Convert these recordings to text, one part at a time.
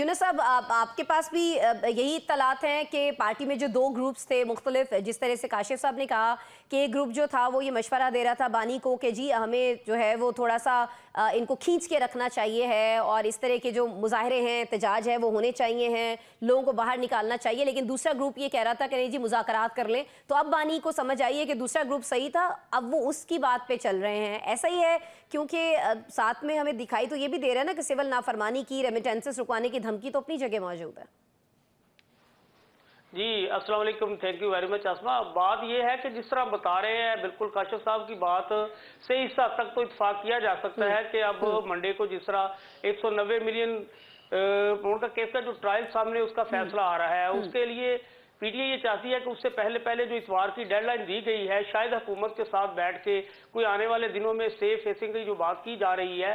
यूनुस साहब, आपके पास भी यही इत्तलात हैं कि पार्टी में जो दो ग्रुप्स थे मुख्तलिफ, जिस तरह से काशिफ साहब ने कहा कि एक ग्रुप जो था वो ये मशवरा दे रहा था बानी को कि जी हमें जो है वो थोड़ा सा इनको खींच के रखना चाहिए है और इस तरह के जो मुजाहरे हैं, एहतजाज है वो होने चाहिए हैं, लोगों को बाहर निकालना चाहिए, लेकिन दूसरा ग्रुप ये कह रहा था कि नहीं जी मुज़ाकरात कर लें। तो अब बानी को समझ आई है कि दूसरा ग्रुप सही था, अब वो उसकी बात पे चल रहे हैं। ऐसा ही है, क्योंकि साथ में हमें दिखाई तो ये भी दे रहा है ना कि सिविल नाफरमानी की, रेमिटेंसेस रुकवाने की धमकी तो अपनी जगह मौजूद है। जी अस्सलाम वालेकुम, थैंक यू वेरी मच आसमा। बात यह है कि जिस तरह बता रहे हैं, बिल्कुल काशिफ साहब की बात से इस हद तक तो इत्फाक किया जा सकता है कि अब मंडे को जिस तरह 190 मिलियन पाउंड का केस का जो ट्रायल सामने उसका फैसला आ रहा है, उसके लिए पीटीआई ये चाहती है कि उससे पहले पहले जो इतवार की डेडलाइन दी गई है, शायद हुकूमत के साथ बैठ के कोई आने वाले दिनों में सेफ फेसिंग की जो बात की जा रही है।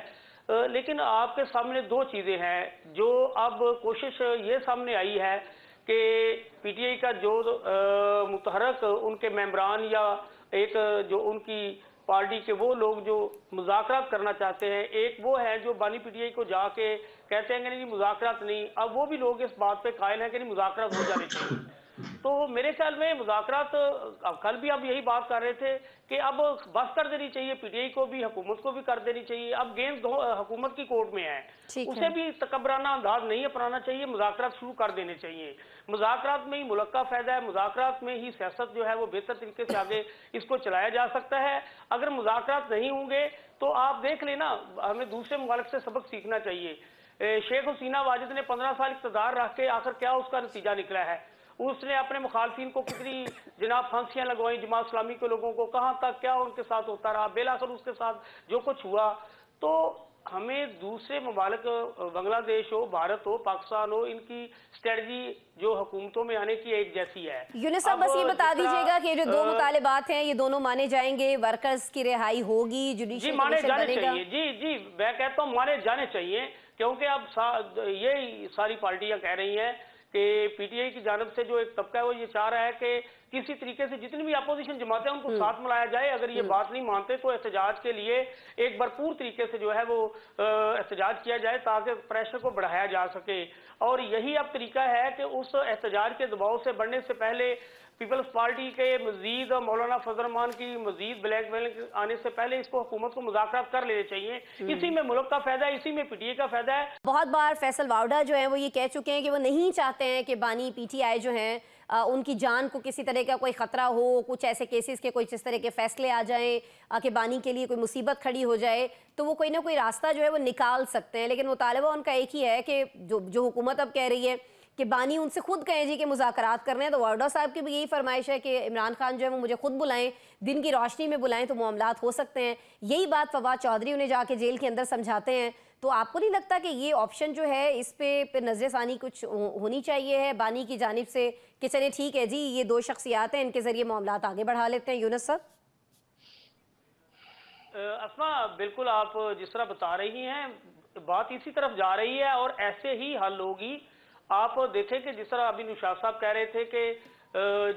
लेकिन आपके सामने दो चीज़ें हैं जो अब कोशिश ये सामने आई है कि पीटीआई का जो मुतहरक उनके मेंबरान या एक जो उनकी पार्टी के वो लोग जो मुज़ाकरात करना चाहते हैं, एक वो है जो बानी पीटीआई को जाके कहते हैं कि नहीं मुज़ाकरात नहीं, अब वो भी लोग इस बात पे कायल हैं कि नहीं मुज़ाकरात हो जाने चाहिए। तो मेरे ख्याल में मुज़ाकरात, कल भी आप यही बात कर रहे थे कि अब बस कर देनी चाहिए, पीटीआई को भी हुकूमत को भी कर देनी चाहिए। अब गेंद हुकूमत की कोर्ट में है, उसे भी तकबराना अंदाज नहीं अपनाना चाहिए, मुज़ाकरात शुरू कर देने चाहिए। मुज़ाकरात में ही मुल्क का फायदा है, मुज़ाकरात में ही सियासत जो है वो बेहतर तरीके से आगे इसको चलाया जा सकता है। अगर मुज़ाकरात नहीं होंगे तो आप देख लेना, हमें दूसरे मुमालिक से सबक सीखना चाहिए। शेख हसीना वाजिद ने 15 साल इक़्तिदार रख के आखिर क्या उसका नतीजा निकला है? उसने अपने मुखालफिन को कितनी जनाब फांसियां लगवाई, जमात इस्लामी के लोगों को कहां तक क्या उनके साथ होता रहा, बेलाखिर उसके साथ जो कुछ हुआ। तो हमें दूसरे मुमालिक, बांग्लादेश हो, भारत हो, पाकिस्तान हो, इनकी स्ट्रेटजी जो हुकूमतों में आने की एक जैसी है। यूनुस साहब, बस ये बता दीजिएगा कि जो दो मुतालिबात हैं ये दोनों माने जाएंगे, वर्कर्स की रिहाई होगी, जुडिशियल जी माने जाने बनेगा? चाहिए। जी जी मैं कहता हूँ माने जाने चाहिए, क्योंकि अब ये सारी पार्टियां कह रही हैं कि पीटीआई की जानब से जो एक तबका है वो ये चाह रहा है कि किसी तरीके से जितनी भी अपोजिशन जमातें उनको साथ मिलाया जाए। अगर ये बात नहीं मानते तो एहतजाज के लिए एक भरपूर तरीके से जो है वो एहतजाज किया जाए ताकि प्रेशर को बढ़ाया जा सके। और यही अब तरीका है कि उस एहतजाज के दबाव से बढ़ने से पहले पीपल्स पार्टी के मजीद मौलाना फजल रहमान की मजीद ब्लैकमेलिंग आने से पहले इसको हुकूमत को मुज़ाकरात कर लेने चाहिए। इसी में मुल्क का फायदा है, इसी में पीटीआई का फायदा है। बहुत बार फैसल वावडा जो है वो ये कह चुके हैं कि वो नहीं चाहते हैं कि बानी पीटीआई जो हैं उनकी जान को किसी तरह का कोई ख़तरा हो, कुछ ऐसे केसेस के कोई इस तरह के फैसले आ जाएं कि बानी के लिए कोई मुसीबत खड़ी हो जाए तो वो कोई ना कोई रास्ता जो है वो निकाल सकते हैं। लेकिन मुतालबा उनका एक ही है कि जो हुकूमत अब कह रही है कि बानी उनसे खुद कहें जी कि मुज़ाकरात करने हैं, तो वावडा साहब की भी यही फरमाइश है कि इमरान खान जो है वो मुझे खुद बुलाएं, दिन की रोशनी में बुलाएं तो मामलात हो सकते हैं। यही बात फवाद चौधरी उन्हें जाके जेल के अंदर समझाते हैं। तो आपको नहीं लगता कि ये ऑप्शन जो है इस पे नजरसानी कुछ होनी चाहिए है बानी की जानिब से कि चले ठीक है जी ये दो शख्सियात हैं, इनके जरिए मामलात आगे बढ़ा लेते हैं? यूनुस साहब, अस्मा बिल्कुल आप जिस तरह बता रही हैं बात इसी तरफ जा रही है और ऐसे ही हल होगी। आप देखें कि जिस तरह अभी निशात साहब कह रहे थे कि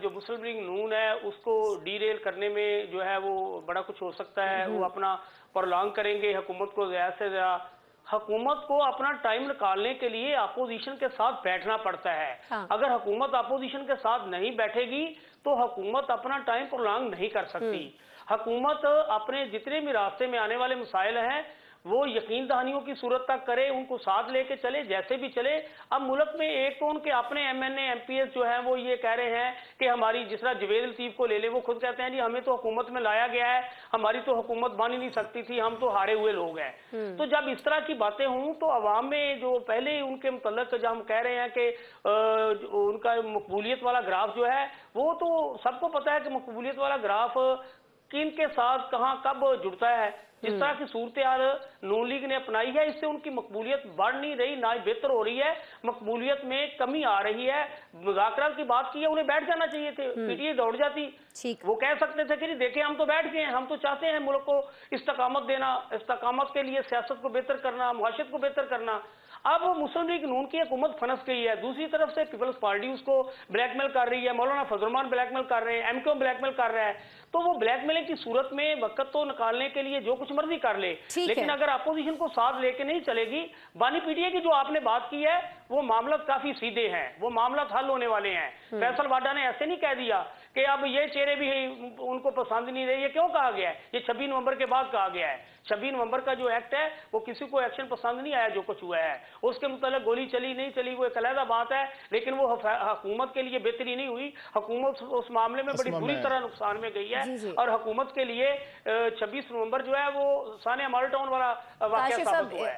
जो मुस्लिम लीग नून है उसको डीरेल करने में जो है वो बड़ा कुछ हो सकता है, वो अपना प्रोलॉन्ग करेंगे, हुकूमत को ज़्यादा से ज़्यादा हुकूमत को अपना टाइम निकालने के लिए अपोजिशन के साथ बैठना पड़ता है। हाँ। अगर हुकूमत अपोजिशन के साथ नहीं बैठेगी तो हुकूमत अपना टाइम प्रोलॉन्ग नहीं कर सकती। हुकूमत अपने जितने भी रास्ते में आने वाले मसाइल हैं वो यकीन दहानियों की सूरत तक करे, उनको साथ लेके चले, जैसे भी चले। अब मुल्क में एक तो उनके अपने एमएनए एमपीएस जो हैं वो ये कह रहे हैं कि हमारी, जिस तरह जवेद लतीफ को ले ले, वो खुद कहते हैं जी हमें तो हुकूमत में लाया गया है, हमारी तो हुकूमत बन ही नहीं सकती थी, हम तो हारे हुए लोग हैं। तो जब इस तरह की बातें हों तो अवाम में जो पहले ही उनके मुतल्लक जब हम कह रहे हैं कि उनका मकबूलियत वाला ग्राफ जो है वो तो सबको पता है कि मकबूलियत वाला ग्राफ किन के साथ कहां कब जुड़ता है। जिस तरह की सूरत हाल नून लीग ने अपनाई है इससे उनकी मकबूलियत बढ़ नहीं रही, ना ही बेहतर हो रही है, मकबूलियत में कमी आ रही है। मुज़ाकरात की बात की है, उन्हें बैठ जाना चाहिए थे, पीटीआई दौड़ जाती। वो कह सकते थे कि देखें हम तो बैठ गए हैं, हम तो चाहते हैं मुल्क को इस्तकामत देना, इस्तकामत के लिए सियासत को बेहतर करना, मुआशरत को बेहतर करना। अब मुस्लिम लीग नून की हुकूमत फंस गई है, दूसरी तरफ से पीपल्स पार्टी उसको ब्लैकमेल कर रही है, मौलाना फजल रहमान ब्लैकमेल कर रहे हैं, एमक्यू ब्लैकमेल कर रहा है, तो वो ब्लैकमेलिंग की सूरत में वक्त तो निकालने के लिए जो कुछ मर्जी कर ले, लेकिन अगर अपोजिशन को साथ लेके नहीं चलेगी, बानी पीटीआई की जो आपने बात की है वो मामला काफी सीधे हैं, वो मामला हल होने वाले हैं। फैसल वाडा ने ऐसे नहीं कह दिया कि अब ये चेहरे भी उनको पसंद नहीं रहे, ये क्यों कहा गया है, ये 26 नवंबर के बाद कहा गया है। 26 नवंबर का जो एक्ट है वो किसी को एक्शन पसंद नहीं आया जो कुछ हुआ है, उसके मुताबिक गोली चली नहीं चली वो एक अलग बात है, लेकिन वो हुकूमत के लिए बेहतरी नहीं हुई, हुकूमत उस मामले में बड़ी बुरी तरह नुकसान में गई है और हुकूमत के लिए 26 नवंबर जो है वो सानिया मॉडल टाउन वाला वाकया साबित हुआ है।